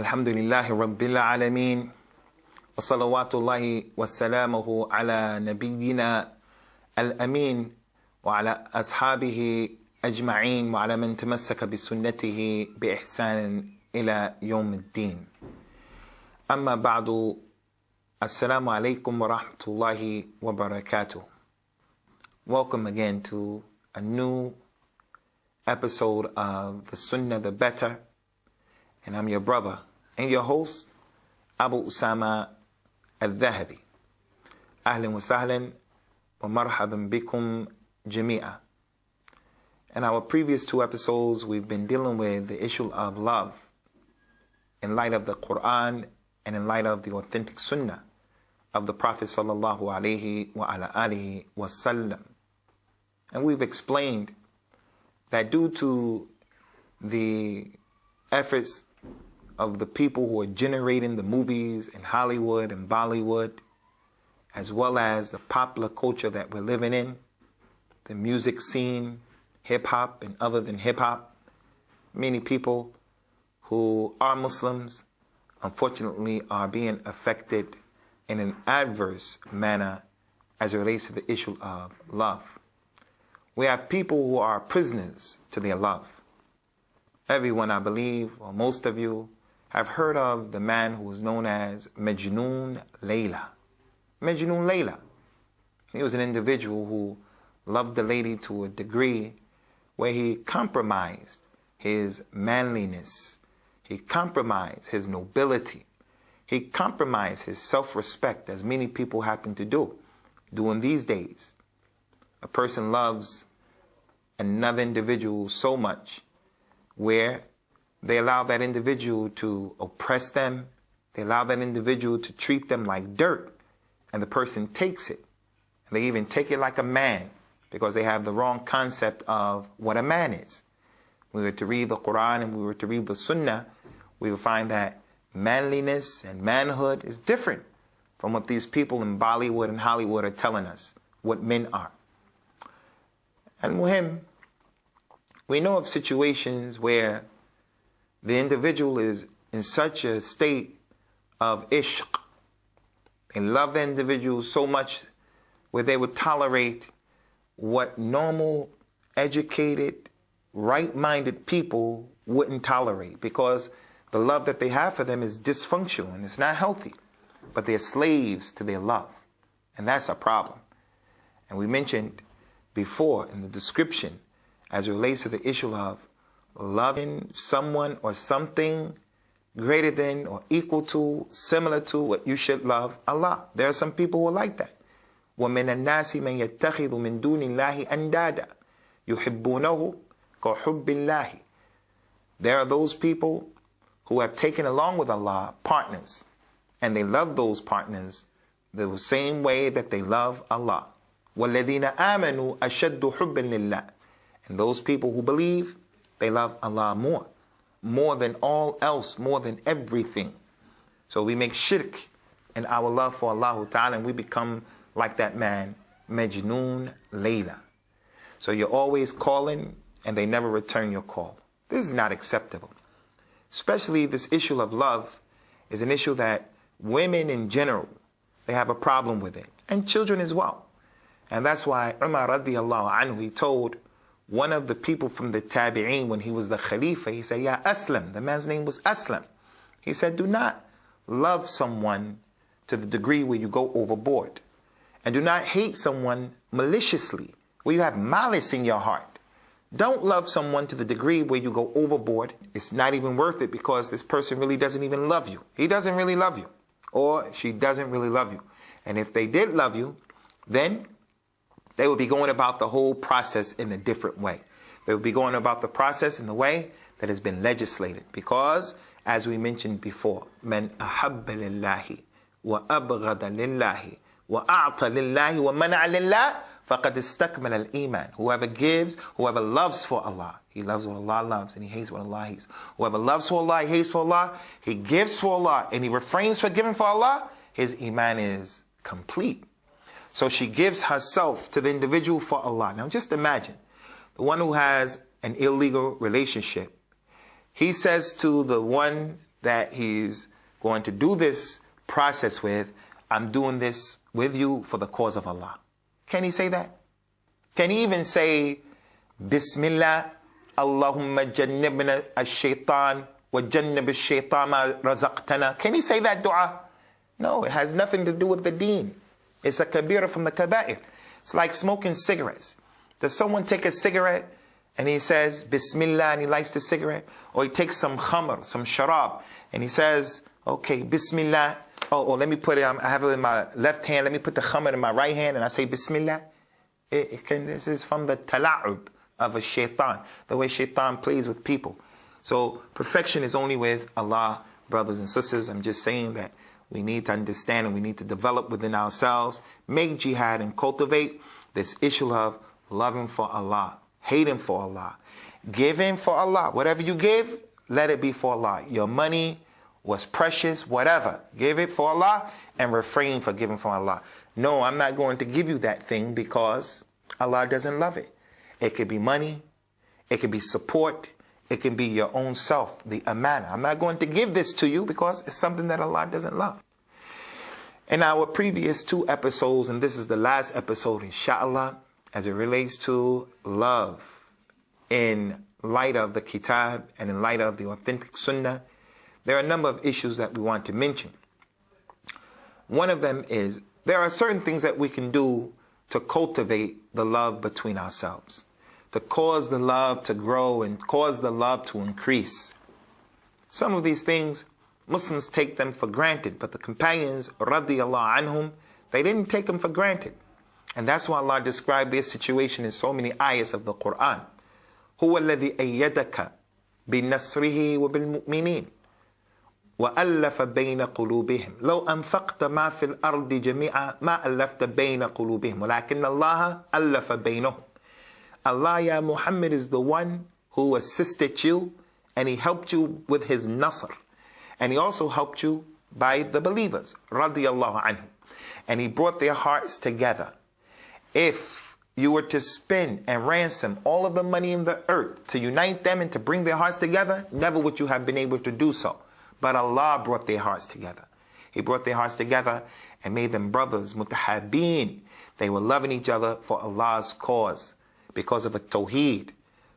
الحمد لله رب العالمين وصلوات الله وسلامه على نبينا الأمين وعلى أصحابه أجمعين وعلى من تمسك بسنته بإحسان إلى يوم الدين. أما بعد، السلام عليكم ورحمة الله وبركاته. Welcome again to a new episode of the Sunnah the Better. And I'm your brother and your host, Abu Usamah Ad-Dhahabi. Ahlan wa sahlan wa marhaban bikum jami'a. In our previous two episodes, we've been dealing with the issue of love in light of the Quran and in light of the authentic Sunnah of the Prophet sallallahu alaihi wa ala alihi wasallam. And we've explained that due to the efforts of the people who are generating the movies in Hollywood and Bollywood, as well as the popular culture that we're living in, the music scene, hip-hop and other than hip-hop, many people who are Muslims, unfortunately, are being affected in an adverse manner as it relates to the issue of love. We have people who are prisoners to their love. Everyone, I believe, or most of you, have heard of the man who was known as Majnun Layla. Majnun Layla. He was an individual who loved the lady to a degree where he compromised his manliness. He compromised his nobility. He compromised his self-respect, as many people happen to do in these days. A person loves another individual so much where they allow that individual to oppress them. They allow that individual to treat them like dirt. And the person takes it. And they even take it like a man because they have the wrong concept of what a man is. We were to read the Quran and we were to read the Sunnah, we would find that manliness and manhood is different from what these people in Bollywood and Hollywood are telling us what men are. And muhim, we know of situations where the individual is in such a state of ishq. They love the individual so much where they would tolerate what normal, educated, right-minded people wouldn't tolerate because the love that they have for them is dysfunctional and it's not healthy. But they're slaves to their love. And that's a problem. And we mentioned before in the description as it relates to the issue of loving someone or something greater than or equal to, similar to what you should love Allah. There are some people who are like that. وَمِنَ النَّاسِ مَنْ يَتَّخِذُ مِنْ دُونِ اللَّهِ أَنْدَادًا يُحِبُّونَهُ كَحُبِّ اللَّهِ. There are those people who have taken along with Allah partners, and they love those partners the same way that they love Allah. وَالَّذِينَ آمَنُوا أَشَدُّ حُبًّا لِلَّهِ. And those people who believe, they love Allah more than all else, more than everything. So we make shirk in our love for Allah Ta'ala and we become like that man, Majnun Layla. So you're always calling and they never return your call. This is not acceptable. Especially this issue of love is an issue that women in general, they have a problem with it. And children as well. And that's why Umar radiallahu anhu, he told one of the people from the Tabi'een when he was the Khalifa, he said, Ya Aslam, the man's name was Aslam. He said, do not love someone to the degree where you go overboard. And do not hate someone maliciously, where you have malice in your heart. Don't love someone to the degree where you go overboard. It's not even worth it because this person really doesn't even love you. He doesn't really love you. Or she doesn't really love you. And if they did love you, then they would be going about the whole process in a different way. They would be going about the process in the way that has been legislated. Because, as we mentioned before, man ahabba lillahi wa abghada lillahi wa a'ta lillahi wa mana'a lillah faqad istakmala al-iman. Whoever gives, whoever loves for Allah, he loves what Allah loves and he hates what Allah hates. Whoever loves for Allah, he hates for Allah, he gives for Allah and he refrains from giving for Allah, his iman is complete. So she gives herself to the individual for Allah. Now just imagine, the one who has an illegal relationship, he says to the one that he's going to do this process with, I'm doing this with you for the cause of Allah. Can he say that? Can he even say, Bismillah, Allahumma jannibna ash-shaytan wa jannib ash-shaytan ma razaqtana? Can he say that dua? No, it has nothing to do with the deen. It's a kabira from the kaba'ir. It's like smoking cigarettes. Does someone take a cigarette and he says, Bismillah, and he lights the cigarette? Or he takes some khamr, some sharab, and he says, okay, Bismillah. Oh, let me put it, I have it in my left hand. Let me put the khamr in my right hand, and I say Bismillah. This is from the tala'ub of a shaitan, the way shaitan plays with people. So perfection is only with Allah, brothers and sisters. I'm just saying that we need to understand and we need to develop within ourselves, make jihad and cultivate this issue of loving for Allah, hating for Allah, giving for Allah. Whatever you give, let it be for Allah. Your money was precious, whatever. Give it for Allah and refrain for giving for Allah. No, I'm not going to give you that thing because Allah doesn't love it. It could be money, it could be support, it can be your own self, the amana. I'm not going to give this to you because it's something that Allah doesn't love. In our previous 2 episodes, and this is the last episode, inshallah, as it relates to love in light of the kitab and in light of the authentic sunnah, there are a number of issues that we want to mention. One of them is there are certain things that we can do to cultivate the love between ourselves, to cause the love to grow and cause the love to increase. Some of these things, Muslims take them for granted, but the companions, radiyallahu anhum, they didn't take them for granted. And that's why Allah described their situation in so many ayahs of the Quran. هُوَ الَّذِي أَيَّدَكَ بِالنَّصْرِهِ وَبِالْمُؤْمِنِينَ وَأَلَّفَ بَيْنَ قُلُوبِهِمْ لَوْ أَنفَقْتَ مَا فِي الْأَرْضِ جَمِيعًا مَا أَلَّفْتَ بَيْنَ قُلُوبِهِمْ وَلَكِنَّ اللَّهَ أَلَّفَ بَيْنَهُمْ. Allah, ya Muhammad, is the one who assisted you and he helped you with his nasr. And he also helped you by the believers, radiyallahu anhum. And he brought their hearts together. If you were to spend and ransom all of the money in the earth to unite them and to bring their hearts together, never would you have been able to do so. But Allah brought their hearts together. He brought their hearts together and made them brothers, mutahabeen. They were loving each other for Allah's cause, because of the tawheed,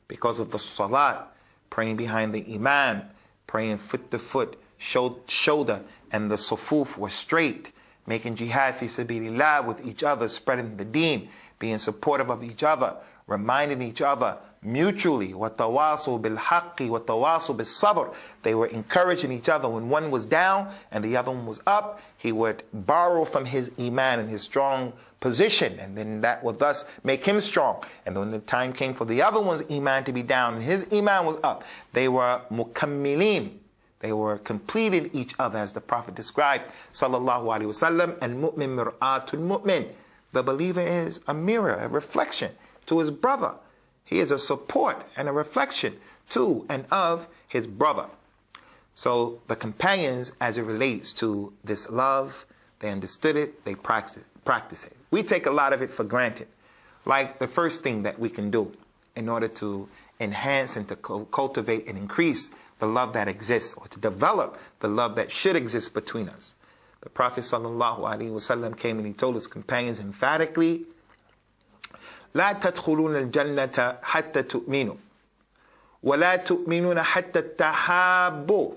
because of the salat, praying behind the imam, praying foot to foot, shoulder, and the sufuf were straight, making jihad fi sabilillah with each other, spreading the deen, being supportive of each other, reminding each other mutually, وَتَوَاصُوا بِالْحَقِّ وَتَوَاصُوا بِالصَّبْرِ. They were encouraging each other. When one was down and the other one was up, he would borrow from his iman and his strong position, and then that would thus make him strong. And when the time came for the other one's iman to be down and his iman was up, they were mukammilin. They were completing each other, as the Prophet described, sallallahu alaihi wasallam, and mu'min mir'atul mu'min. The believer is a mirror, a reflection to his brother. He is a support and a reflection to and of his brother. So the companions, as it relates to this love, they understood it, they practice it. We take a lot of it for granted. Like the first thing that we can do in order to enhance and to cultivate and increase the love that exists, or to develop the love that should exist between us. The Prophet ﷺ came and he told his companions emphatically, لا تدخلون الجنة حتى تؤمنوا ولا تؤمنون حتى تحابوا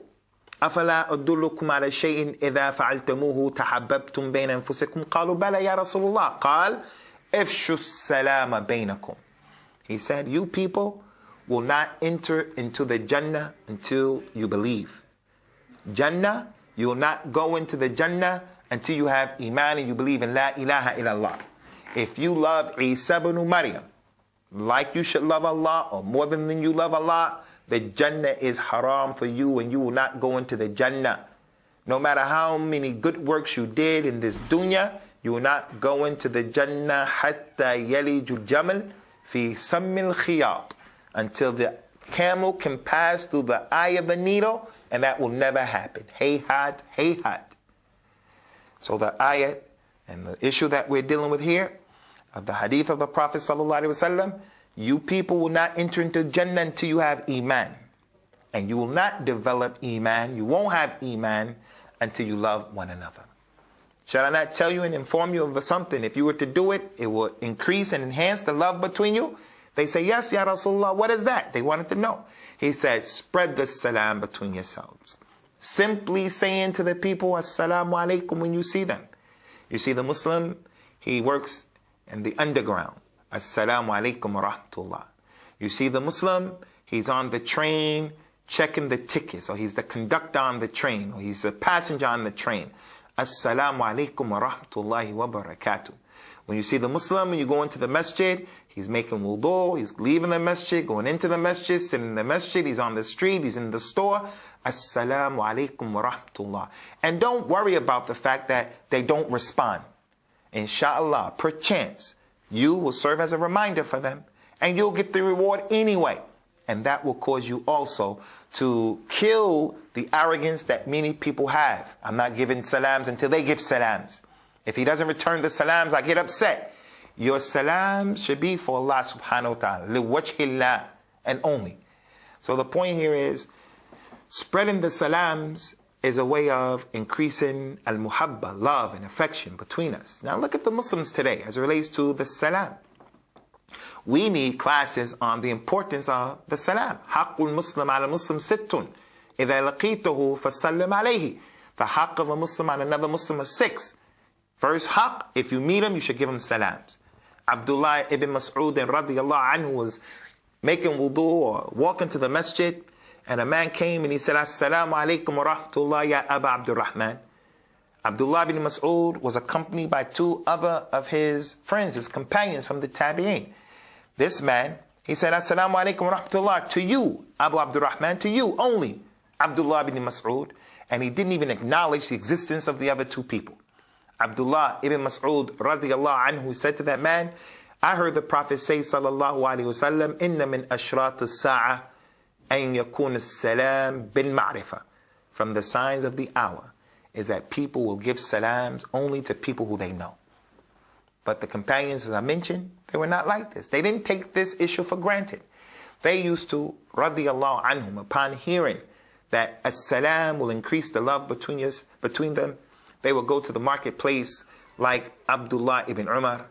أفلا أدلكم على شيء إذا فعلتموه تحببتم بين أنفسكم قالوا بلى يا رسول الله قال افشوا السلام بينكم. He said, you people will not enter into the Jannah until you believe. Jannah, you will not go into the Jannah until you have iman and you believe in La ilaha illallah. If you love Isa ibn Maryam like you should love Allah, or more than you love Allah, the Jannah is haram for you and you will not go into the Jannah. No matter how many good works you did in this dunya, you will not go into the Jannah hatta yalijul jamal fi sammil khiyat, until the camel can pass through the eye of the needle, and that will never happen. Hayhat, hayhat. So the ayat and the issue that we're dealing with here, of the hadith of the Prophet ﷺ, you people will not enter into Jannah until you have iman. And you will not develop Iman, you won't have Iman until you love one another. Shall I not tell you and inform you of something? If you were to do it, it will increase and enhance the love between you. They say, yes, Ya Rasulullah, what is that? They wanted to know. He said, spread the salam between yourselves. Simply saying to the people, Assalamu alaikum when you see them. You see the Muslim, he works in the underground. Assalamu alaikum wa rahmatullah. You see the Muslim, he's on the train checking the tickets, or he's the conductor on the train, or he's a passenger on the train. Assalamu alaikum wa rahmatullahi wa barakatuh. When you see the Muslim, when you go into the masjid, he's making wudu, he's leaving the masjid, going into the masjid, sitting in the masjid, he's on the street, he's in the store. Assalamu alaikum wa rahmatullah. And don't worry about the fact that they don't respond. Inshallah, perchance, you will serve as a reminder for them, and you'll get the reward anyway. And that will cause you also to kill the arrogance that many people have. I'm not giving salams until they give salams. If he doesn't return the salams, I get upset. Your salams should be for Allah subhanahu wa ta'ala, liwajhillah, and only. So the point here is, spreading the salams is a way of increasing al-muhabba, love and affection between us. Now look at the Muslims today as it relates to the salam. We need classes on the importance of the salam. Haqqul Muslim ala Muslim sittun. إِذَا لَقِيتُهُ فَسَلِّمْ عَلَيْهِ. The haqq of a Muslim on another Muslim is 6. First haqq, if you meet him, you should give him salams. Abdullah ibn Mas'ud radiyallahu anhu was making wudu or walking to the masjid, and a man came and he said, Assalamu alaikum wa rahmatullah ya Aba Abdurrahman. Abdullah ibn Mas'ud was accompanied by 2 other of his friends, his companions from the Tabi'een. This man, he said, Assalamu alaikum wa rahmatullah, to you, Abu Abdurrahman, to you only, Abdullah ibn Mas'ud. And he didn't even acknowledge the existence of the other 2 people. Abdullah ibn Mas'ud radiyallahu anhu said to that man, I heard the Prophet say, sallallahu alayhi wa sallam, inna min ashrat as-sa'a an yakun as-salam bin ma'rifa. From the signs of the hour is that people will give salams only to people who they know. But the companions, as I mentioned, they were not like this. They didn't take this issue for granted. They used to, radiyallahu anhum, upon hearing that as-salam will increase the love between them, they will go to the marketplace like Abdullah ibn Umar,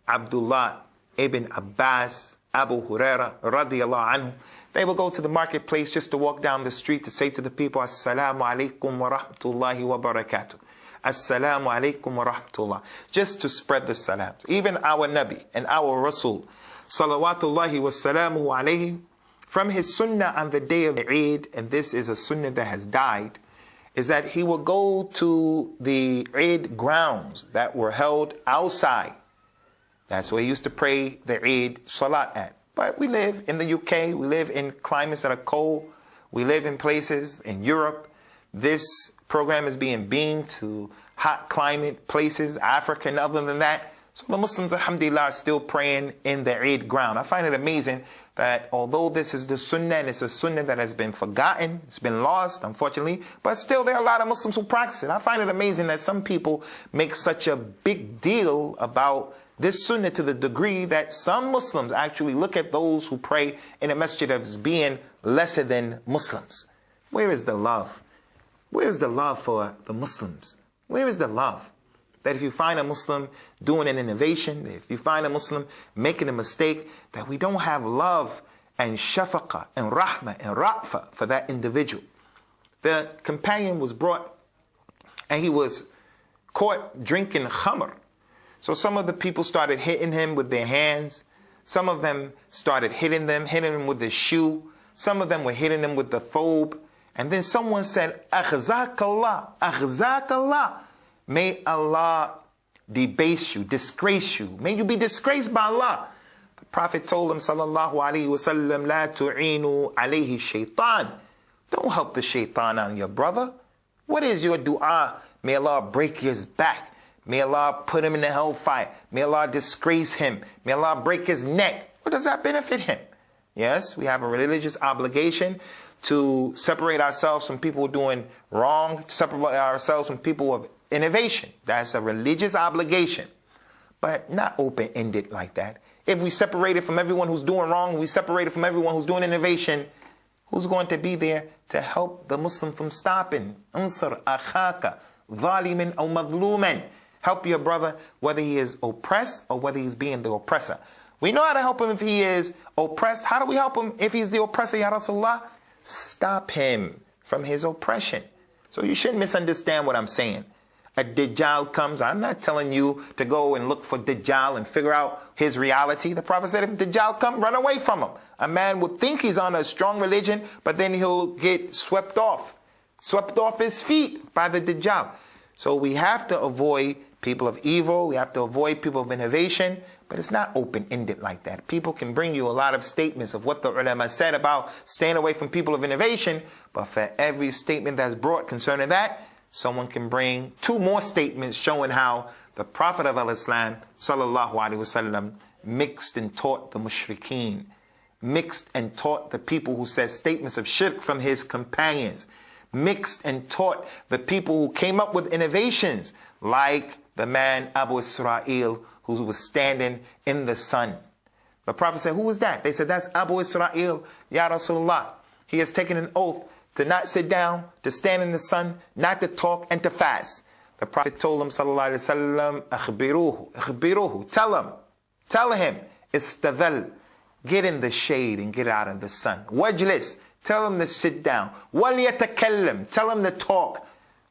Abdullah ibn Abbas, Abu Huraira, radiyallahu anhu. They will go to the marketplace just to walk down the street to say to the people, Assalamu alaikum wa rahmatullahi wa barakatuh. Assalamu alaikum wa rahmatullah. Just to spread the salams. Even our Nabi and our Rasul, salawatullahi wa salamuhu alayhi, from his sunnah on the day of Eid, and this is a sunnah that has died, is that he will go to the Eid grounds that were held outside. That's where he used to pray the Eid salat at. But we live in the UK, we live in climates that are cold, we live in places in Europe. This program is being beamed to hot climate places, Africa, and other than that. So the Muslims, alhamdulillah, are still praying in the Eid ground. I find it amazing that although this is the sunnah, and it's a sunnah that has been forgotten, it's been lost, unfortunately, but still there are a lot of Muslims who practice it. I find it amazing that some people make such a big deal about this sunnah to the degree that some Muslims actually look at those who pray in a masjid as being lesser than Muslims. Where is the love? Where is the love for the Muslims? Where is the love? That if you find a Muslim doing an innovation, if you find a Muslim making a mistake, that we don't have love and shafaqah and rahmah and ra'fa for that individual. The companion was brought and he was caught drinking khamr. So some of the people started hitting him with their hands. Some of them started hitting him with the shoe. Some of them were hitting him with the thobe. And then someone said, Akhzakallah, Akhzakallah. May Allah debase you, disgrace you. May you be disgraced by Allah. The Prophet told him, sallallahu alayhi wa sallam, La tu'inu alayhi shaitan. Don't help the shaitan on your brother. What is your dua? May Allah break his back. May Allah put him in the hellfire. May Allah disgrace him. May Allah break his neck. What does that benefit him? Yes, we have a religious obligation to separate ourselves from people doing wrong, to separate ourselves from people of innovation. That's a religious obligation, but not open-ended like that. If we separate it from everyone who's doing wrong, we separate it from everyone who's doing innovation, who's going to be there to help the Muslim from stopping. Ansar akhaka zaliman aw madluman. Help your brother whether he is oppressed or whether he's being the oppressor. We know how to help him if he is oppressed. How do we help him if he's the oppressor, Ya Rasulullah? Stop him from his oppression. So you shouldn't misunderstand what I'm saying. A Dajjal comes. I'm not telling you to go and look for Dajjal and figure out his reality. The Prophet said if Dajjal comes, run away from him. A man would think he's on a strong religion, but then he'll get swept off his feet by the Dajjal. So we have to avoid people of evil. We have to avoid people of innovation. But it's not open-ended like that. People can bring you a lot of statements of what the ulama said about staying away from people of innovation. But for every statement that's brought concerning that, someone can bring 2 more statements showing how the Prophet of Islam, sallallahu alaihi wasallam, mixed and taught the mushrikeen, mixed and taught the people who said statements of shirk from his companions, mixed and taught the people who came up with innovations, like the man Abu Israel, who was standing in the sun. The Prophet said, who was that? They said, that's Abu Israel, Ya Rasulullah. He has taken an oath to not sit down, to stand in the sun, not to talk, and to fast. The Prophet told him, sallallahu alaihi wasallam, akhbiruhu, tell him, istadhal, get in the shade and get out of the sun. Wajlis, tell him to sit down. Wal yatakallam, tell him to talk.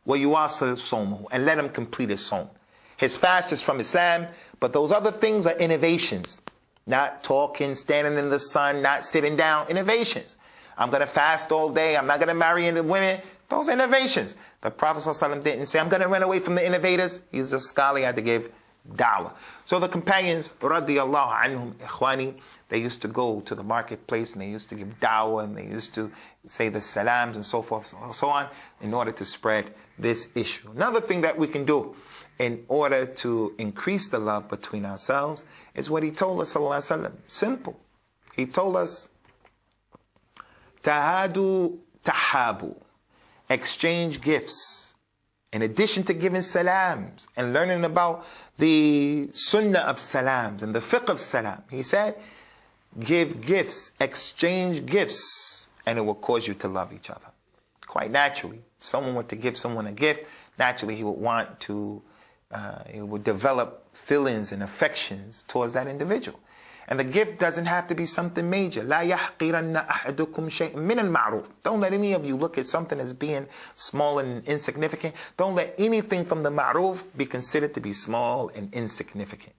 Wa yuwasil sawmahu, and let him complete his sawm. His fast is from Islam, but those other things are innovations. Not talking, standing in the sun, not sitting down, innovations. I'm going to fast all day. I'm not going to marry any women. Those innovations. The Prophet ﷺ didn't say, I'm going to run away from the innovators. He's a scholar. He had to give da'wah. So the companions, radiyallahu anhum, ikhwani, they used to go to the marketplace and they used to give da'wah and they used to say the salams and so forth and so on in order to spread this issue. Another thing that we can do in order to increase the love between ourselves is what he told us, sallallahu alaihi wasallam. Simple. He told us, tahadu tahabu. Exchange gifts. In addition to giving salams and learning about the sunnah of salams and the fiqh of salam, he said, give gifts, exchange gifts, and it will cause you to love each other. Quite naturally. If someone were to give someone a gift, naturally he would want to it would develop feelings and affections towards that individual. And the gift doesn't have to be something major. لا يحقرن أحدكم شيئا من المعروف. Don't let any of you look at something as being small and insignificant. Don't let anything from the ma'ruf be considered to be small and insignificant.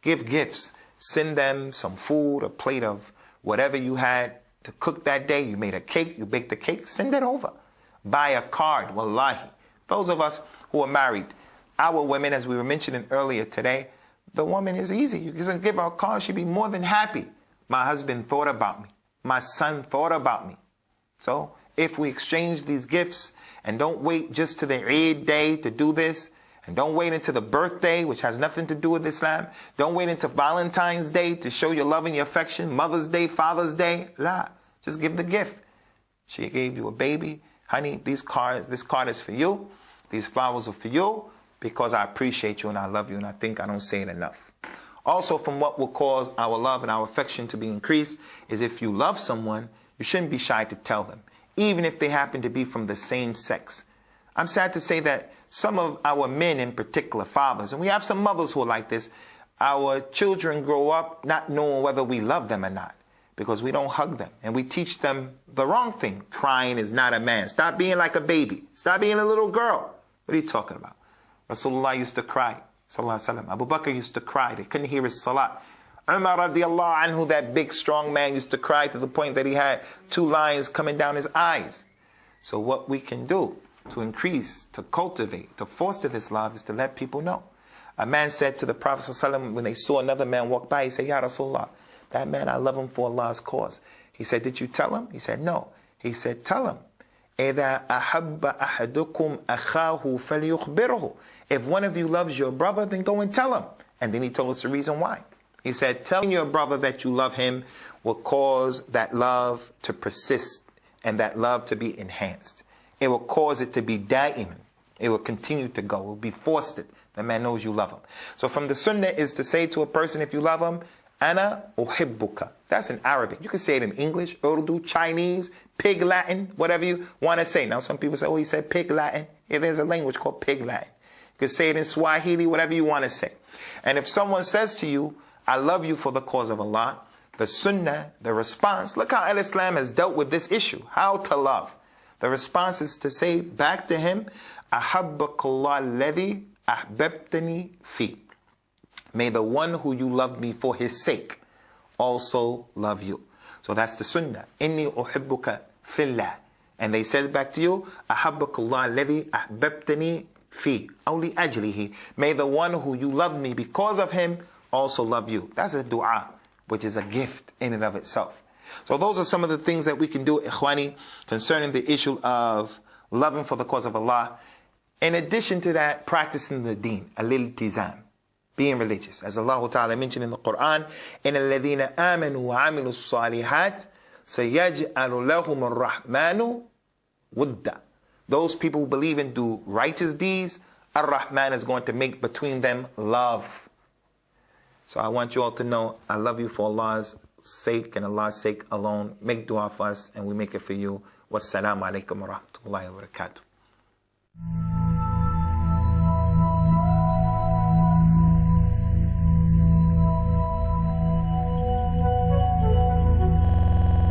Give gifts. Send them some food, a plate of whatever you had to cook that day. You made a cake, you baked a cake, send it over. Buy a card, wallahi. Those of us who are married, our women, as we were mentioning earlier today, the woman is easy. You can give her a card, she'd be more than happy. My husband thought about me. My son thought about me. So if we exchange these gifts and don't wait just to the Eid day to do this, and don't wait until the birthday, which has nothing to do with Islam, don't wait until Valentine's Day to show your love and your affection, Mother's Day, Father's Day, la. Just give the gift. She gave you a baby. Honey, this card is for you. These flowers are for you, because I appreciate you and I love you, and I think I don't say it enough. Also, from what will cause our love and our affection to be increased is if you love someone, you shouldn't be shy to tell them, even if they happen to be from the same sex. I'm sad to say that some of our men in particular, fathers, and we have some mothers who are like this, our children grow up not knowing whether we love them or not, because we don't hug them and we teach them the wrong thing. Crying is not a man. Stop being like a baby. Stop being a little girl. What are you talking about? Rasulullah used to cry, sallallahu alaihi wasallam. Abu Bakr used to cry. They couldn't hear his salat. Umar radiallahu anhu, that big strong man, used to cry to the point that he had 2 lines coming down his eyes. So what we can do to increase, to cultivate, to foster this love is to let people know. A man said to the Prophet sallallahu alaihi wasallam when they saw another man walk by, he said, Ya Rasulullah, that man, I love him for Allah's cause. He said, did you tell him? He said, no. He said, tell him. إِذَا أَحَبَّ أَحَدُكُمْ أَخَاهُ فَلْيُخْبِرْهُ. If one of you loves your brother, then go and tell him. And then he told us the reason why. He said, telling your brother that you love him will cause that love to persist and that love to be enhanced. It will cause it to be da'iman. It will continue to go. It will be fostered. The man knows you love him. So from the sunnah is to say to a person, if you love him, Ana uhibbuka. That's in Arabic. You can say it in English, Urdu, Chinese, Pig Latin, whatever you want to say. Now some people say, oh, he said Pig Latin. Yeah, there's a language called Pig Latin. You can say it in Swahili, whatever you want to say. And if someone says to you, I love you for the cause of Allah, the Sunnah, the response, look how Al-Islam has dealt with this issue, how to love. The response is to say back to him, Ahabbakallah alladhi ahbabtani fi. May the one who you love me for his sake also love you. So that's the Sunnah. Inni uhibbuka fillah. And they said back to you, Ahabbakallah alladhi ahbabtani fi. Awli ajlihi. May the one who you love me because of him also love you. That's a dua, which is a gift in and of itself. So those are some of the things that we can do, ikhwani, concerning the issue of loving for the cause of Allah. In addition to that, practicing the deen, al-iltizam, being religious. As Allah Ta'ala mentioned in the Quran, إِنَّ الَّذِينَ آمَنُوا وَعَمِلُوا الصَّالِحَاتِ سَيَجْعَلُ لَهُمُ الرَّحْمَنُ وُدًّا. Those people who believe and do righteous deeds, Ar-Rahman is going to make between them love. So I want you all to know, I love you for Allah's sake and Allah's sake alone. Make dua for us and we make it for you. Wassalamu alaikum wa rahmatullahi wa barakatuh.